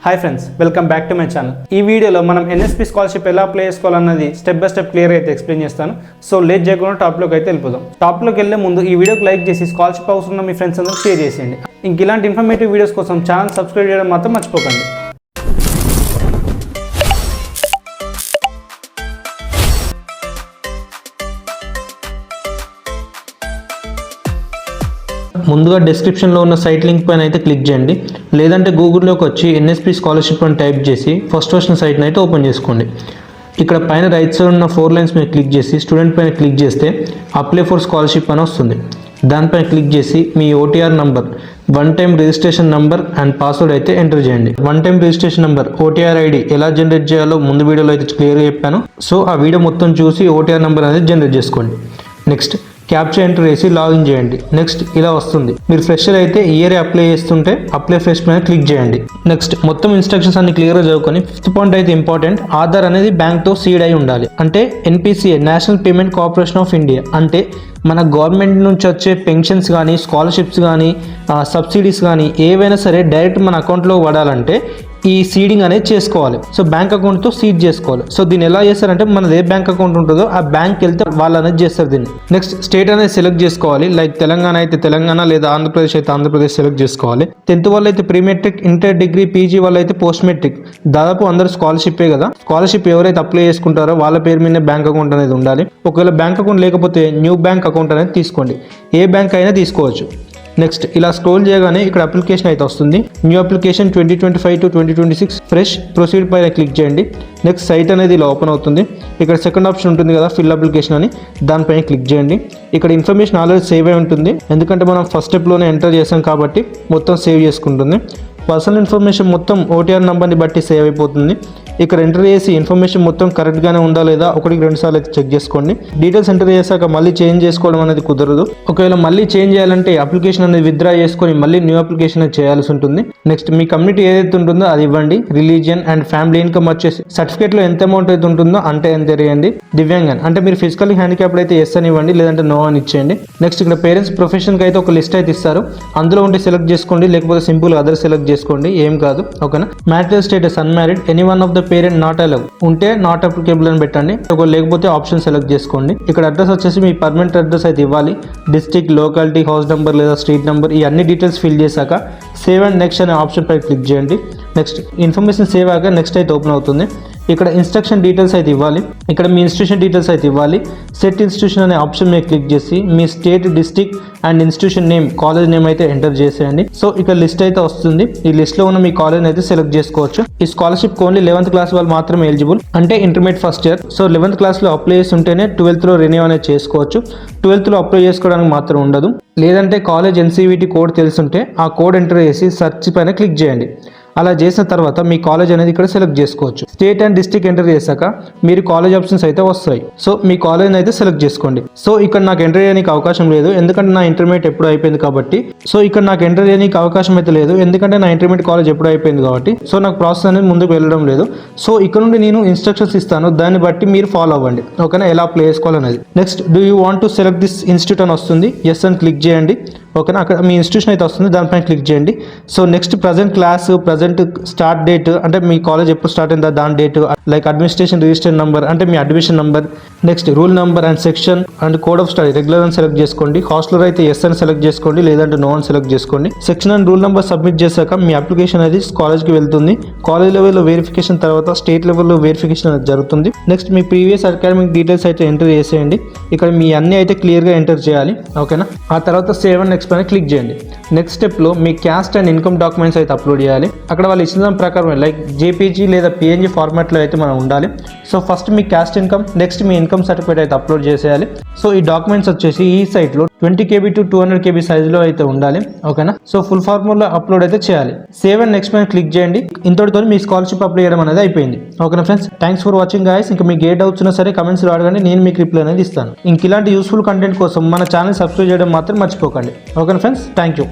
Hi friends, welcome back to my channel. ఈ వీడియోలో మనం ఎన్ఎస్పి స్కాలర్షిప్ ఎలా అప్లై చేసుకోవాలన్నది స్టెప్ బై స్టెప్ క్లియర్ అయితే ఎక్స్ప్లెయిన్ చేస్తాను. సో లేట్ చేయకుండా టాప్లోకి అయితే వెళ్ళిపోదాం. టాప్లోకి వెళ్ళే ముందు ఈ వీడియోకి లైక్ చేసి స్కాలర్షిప్ అవసరం మీ ఫ్రెండ్స్ అందరూ షేర్ చేసేయండి. ఇంక ఇలాంటి ఇన్ఫర్మేటివ్ వీడియోస్ కోసం ఛానల్ సబ్స్క్రైబ్ చేయడం మాత్రం మర్చిపోకండి. ముందుగా డిస్క్రిప్షన్లో ఉన్న సైట్ లింక్ పైన అయితే క్లిక్ చేయండి, లేదంటే గూగుల్లోకి వచ్చి ఎన్ఎస్పి స్కాలర్షిప్ అని టైప్ చేసి ఫస్ట్ వచ్చిన సైట్ని అయితే ఓపెన్ చేసుకోండి. ఇక్కడ పైన రైట్ సైడ్ ఉన్న 4 లైన్స్ మీద క్లిక్ చేసి స్టూడెంట్ పైన క్లిక్ చేస్తే అప్లై ఫర్ స్కాలర్షిప్ అని వస్తుంది. దానిపైన క్లిక్ చేసి మీ OTR number, 1 time registration number and password అయితే ఎంటర్ చేయండి. 1 time registration number, OTR ID ఎలా జనరేట్ చేయాలో ముందు వీడియోలో అయితే క్లియర్గా చెప్పాను. సో ఆ వీడియో మొత్తం చూసి ఓటీఆర్ నంబర్ అనేది జనరేట్ చేసుకోండి. నెక్స్ట్ క్యాప్చా ఎంటర్ చేసి లాగిన్ చేయండి. నెక్స్ట్ ఇలా వస్తుంది. మీరు ఫ్రెషర్ అయితే ఇయర్ అప్లై చేస్తుంటే అప్లై ఫ్రెష్ మీద క్లిక్ చేయండి. నెక్స్ట్ మొత్తం ఇన్స్ట్రక్షన్స్ అన్ని క్లియర్గా చదువుకొని 5th పాయింట్ అయితే ఇంపార్టెంట్, ఆధార్ అనేది బ్యాంక్తో సీడ్ అయి ఉండాలి. అంటే NPCI, national payment corporation of India, అంటే మన గవర్నమెంట్ నుంచి వచ్చే పెన్షన్స్ కానీ, స్కాలర్షిప్స్ కానీ, సబ్సిడీస్ కానీ ఏవైనా సరే డైరెక్ట్ మన అకౌంట్లో పడాలంటే ఈ సీడింగ్ అనేది చేసుకోవాలి. సో బ్యాంక్ అకౌంట్తో సీడ్ చేసుకోవాలి. సో దీన్ని ఎలా చేస్తారంటే మనది ఏ బ్యాంక్ అకౌంట్ ఉంటుందో ఆ బ్యాంక్కి వెళ్తే వాళ్ళు అనేది చేస్తారు దీన్ని. నెక్స్ట్ స్టేట్ అనేది సెలెక్ట్ చేసుకోవాలి. లైక్ తెలంగాణ అయితే తెలంగాణ, లేదా ఆంధ్రప్రదేశ్ అయితే ఆంధ్రప్రదేశ్ సెలెక్ట్ చేసుకోవాలి. 10th వాళ్ళు అయితే pre matric, inter, degree, PG వాళ్ళు అయితే పోస్ట్ మెట్రిక్. దాదాపు అందరూ స్కాలర్షిప్పే కదా. స్కాలర్షిప్ ఎవరైతే అప్లై చేసుకుంటారో వాళ్ళ పేరు మీద బ్యాంక్ అకౌంట్ అనేది ఉండాలి. ఒకవేళ బ్యాంక్ అకౌంట్ లేకపోతే న్యూ బ్యాంక్ అకౌంట్ అనేది తీసుకోండి. ఏ బ్యాంక్ అయినా తీసుకోవచ్చు. నెక్స్ట్ ఇలా స్క్రోల్ చేయగానే ఇక్కడ అప్లికేషన్ అయితే వస్తుంది. New application 2025 to 2026 fresh proceed పైన క్లిక్ చేయండి. నెక్స్ట్ సైట్ అనేది ఇలా ఓపెన్ అవుతుంది. ఇక్కడ సెకండ్ ఆప్షన్ ఉంటుంది కదా, ఫిల్ అప్లికేషన్ అని, దానిపైన క్లిక్ చేయండి. ఇక్కడ ఇన్ఫర్మేషన్ ఆల్రెడీ సేవ్ అయి ఉంటుంది, ఎందుకంటే మనం ఫస్ట్ స్టెప్లోనే ఎంటర్ చేసాం కాబట్టి మొత్తం సేవ్ చేసుకుంటుంది. పర్సనల్ ఇన్ఫర్మేషన్ మొత్తం ఓటీఆర్ నెంబర్ని బట్టి సేవ్ అయిపోతుంది. ఇక్కడ ఎంటర్ చేసి ఇన్ఫర్మేషన్ మొత్తం కరెక్ట్గానే ఉందా లేదా 1-2 సార్లు అయితే చెక్ చేసుకోండి. డీటెయిల్స్ ఎంటర్ చేశాక మళ్ళీ చేంజ్ చేసుకోవడం అనేది కుదరదు. ఒకవేళ మళ్ళీ చేంజ్ చేయాలంటే అప్లికేషన్ అనేది విత్డ్రా చేసుకొని మళ్ళీ న్యూ అప్లికేషన్ చేయాల్సి ఉంటుంది. నెక్స్ట్ మీ కమ్యూనిటీ ఏదైతే ఉంటుందో అది ఇవ్వండి. రిలీజియన్ అండ్ ఫ్యామిలీ ఇన్కమ్ వచ్చేసి సర్టిఫికేట్లో ఎంత అమౌంట్ అయితే ఉంటుందో అంటే ఎంత వేయండి. దివ్యాంగన్ అంటే మీరు ఫిజికల్ హ్యాండిక్యాప్డ్ అయితే ఎస్ అని ఇవ్వండి, లేదంటే నో అని ఇచ్చేయండి. నెక్స్ట్ ఇక్కడ పేరెంట్స్ ప్రొఫెషన్కి అయితే ఒక లిస్ట్ అయితే ఇస్తారు, అందులో ఉంటే సెలెక్ట్ చేసుకోండి, లేకపోతే సింపుల్ అదర్ సెలెక్ట్ చేసుకోండి, ఏం కాదు. ఓకేనా. Marital status unmarried, any one of the parent not allow ఉంటే నాట్ అప్లికేబుల్ అని పెట్టండి. లేకపోతే ఆప్షన్ సెలెక్ట్ చేసుకోండి. ఇక్కడ అడ్రస్ వచ్చేసి మీ పర్మనెంట్ అడ్రస్ అయితే ఇవ్వాలి. డిస్ట్రిక్ట్, లోకాలిటీ, హౌస్ నెంబర్ లేదా స్ట్రీట్ నెంబర్, ఈ అన్ని డీటెయిల్స్ ఫిల్ చేశాక సేవ్ అండ్ నెక్స్ట్ అనే ఆప్షన్ పై క్లిక్ చేయండి. నెక్స్ట్ ఇన్ఫర్మేషన్ సేవ్ అయ్యాక నెక్స్ట్ అయితే ఓపెన్ అవుతుంది. ఇక్కడ ఇన్స్ట్రక్షన్ డీటెయిల్స్ అయితే ఇవ్వాలి. ఇక్కడ మీ ఇన్స్టిట్యూషన్ డీటెయిల్స్ అయితే ఇవ్వాలి. సెట్ ఇన్స్టిట్యూషన్ అనే ఆప్షన్ మీద క్లిక్ చేసి మీ state, district and institution name, college name అయితే ఎంటర్ చేసేయండి. సో ఇక్కడ లిస్ట్ అయితే వస్తుంది. ఈ లిస్ట్ లో ఉన్న మీ కాలేజ్ అయితే సెలెక్ట్ చేసుకోవచ్చు. ఈ స్కాలర్షిప్ ఓన్లీ 11th క్లాస్ వాళ్ళు మాత్రమే ఎలిజిబుల్, అంటే intermediate first year. So 11th class లో అప్లై చేసి ఉంటేనే 12th లో రెన్యూ అనేది చేసుకోవచ్చు. 12th లో అప్లై చేసుకోవడానికి మాత్రం ఉండదు. లేదంటే కాలేజ్ ఎన్సీవీటీ కోడ్ తెలుసుంటే ఆ కోడ్ ఎంటర్ చేసి సెర్చ్ పైన క్లిక్ చేయండి. అలా చేసిన తర్వాత మీ కాలేజ్ అనేది ఇక్కడ సెలెక్ట్ చేసుకోవచ్చు. స్టేట్ అండ్ డిస్ట్రిక్ట్ ఎంటర్ చేశాక మీరు కాలేజ్ ఆప్షన్స్ అయితే వస్తాయి. సో మీ కాలేజ్ అయితే సెలెక్ట్ చేసుకోండి. సో ఇక్కడ నాకు ఎంటర్ చేయడానికి అవకాశం లేదు, ఎందుకంటే నా ఇంటర్మీడియట్ ఎప్పుడు అయిపోయింది కాబట్టి. సో ఇక్కడ నాకు ఎంటర్ చేయడానికి అవకాశం అయితే లేదు, ఎందుకంటే నా ఇంటర్మీడియట్ కాలేజ్ ఎప్పుడు అయిపోయింది కాబట్టి. సో నాకు ప్రాసెస్ అనేది ముందుకు వెళ్ళడం లేదు. సో ఇక్కడ నుండి నేను ఇన్స్ట్రక్షన్స్ ఇస్తాను, దాన్ని బట్టి మీరు ఫాలో అవ్వండి. ఓకేనా, ఎలా అప్లై చేసుకోవాలనేది. Next do you want to select this institute అని వస్తుంది. ఎస్ అని క్లిక్ చేయండి. ఓకేనా, అక్కడ మీ ఇన్స్టిట్యూషన్ అయితే వస్తుంది, దానిపైన క్లిక్ చేయండి. So next present class, present start date, అంటే మీ కాలేజ్ ఎప్పుడు స్టార్ట్ అయిందా దాని date, like administration register number అంటే మీ admission number. Next roll number and section and code of study regular అని సెలెక్ట్ చేసుకోండి. హాస్టలర్ అయితే ఎస్ అని సెలెక్ట్ చేసుకోండి, లేదంటే నో అని సెలెక్ట్ చేసుకోండి. Section and roll number submit చేశాక మీ అప్లికేషన్ అనేది కాలేజ్కి వెళ్తుంది. కాలేజ్ లెవెల్లో వెరిఫికేషన్ తర్వాత స్టేట్ లెవెల్లో వెరిఫికేషన్ అనేది జరుగుతుంది. నెక్స్ట్ మీ ప్రీవియస్ అకాడమిక్ డీటెయిల్స్ అయితే ఎంటర్ చేసేయండి. ఇక్కడ మీ అన్ని అయితే క్లియర్గా ఎంటర్ చేయాలి. ఓకేనా, ఆ తర్వాత సేవ్ అండ్ నెక్స్ట్ పైన క్లిక్ చేయండి. నెక్స్ట్ స్టెప్లో మీ క్యాస్ట్ అండ్ ఇన్కమ్ డాక్యుమెంట్స్ అయితే అప్లోడ్ చేయాలి. అక్కడ వాళ్ళు ఇచ్చిన దాని ప్రకారం లైక్ జేపీజీ లేదా పిఎన్జీ ఫార్మాట్లో అయితే మనం ఉండాలి. సో ఫస్ట్ మీ క్యాస్ట్ ఇన్కమ్, నెక్స్ట్ మీ ఇన్కమ్ సర్టిఫికేట్ అయితే అప్లోడ్ చేసేయాలి. సో ఈ డాక్యుమెంట్స్ వచ్చేసి ఈ సైట్లో 20 KB to 200 KB సైజులో అయితే ఉండాలి. ఓకేనా, సో ఫుల్ ఫార్మాట్లో అప్లోడ్ అయితే చేయాలి. సేవ్ అండ్ నెక్స్ట్ పైన క్లిక్ చేయండి. ఇంతటితో మీ స్కాలర్షిప్ అప్లై చేయడం అనేది అయిపోయింది. ఓకేనా friends, thanks for watching guys. ఇంకా మీకు ఏ డౌట్స్ ఉన్నా సరే కమెంట్స్లో అడగండి, నేను మీకు రిప్లై అనేది ఇస్తాను. ఇంక ఇలాంటి యూస్ఫుల్ కంటెంట్ కోసం మన ఛానల్ సబ్స్క్రైబ్ చేయడం మాత్రం మర్చిపోకండి. ఓకేనా ఫ్రెండ్స్, థ్యాంక్ యూ.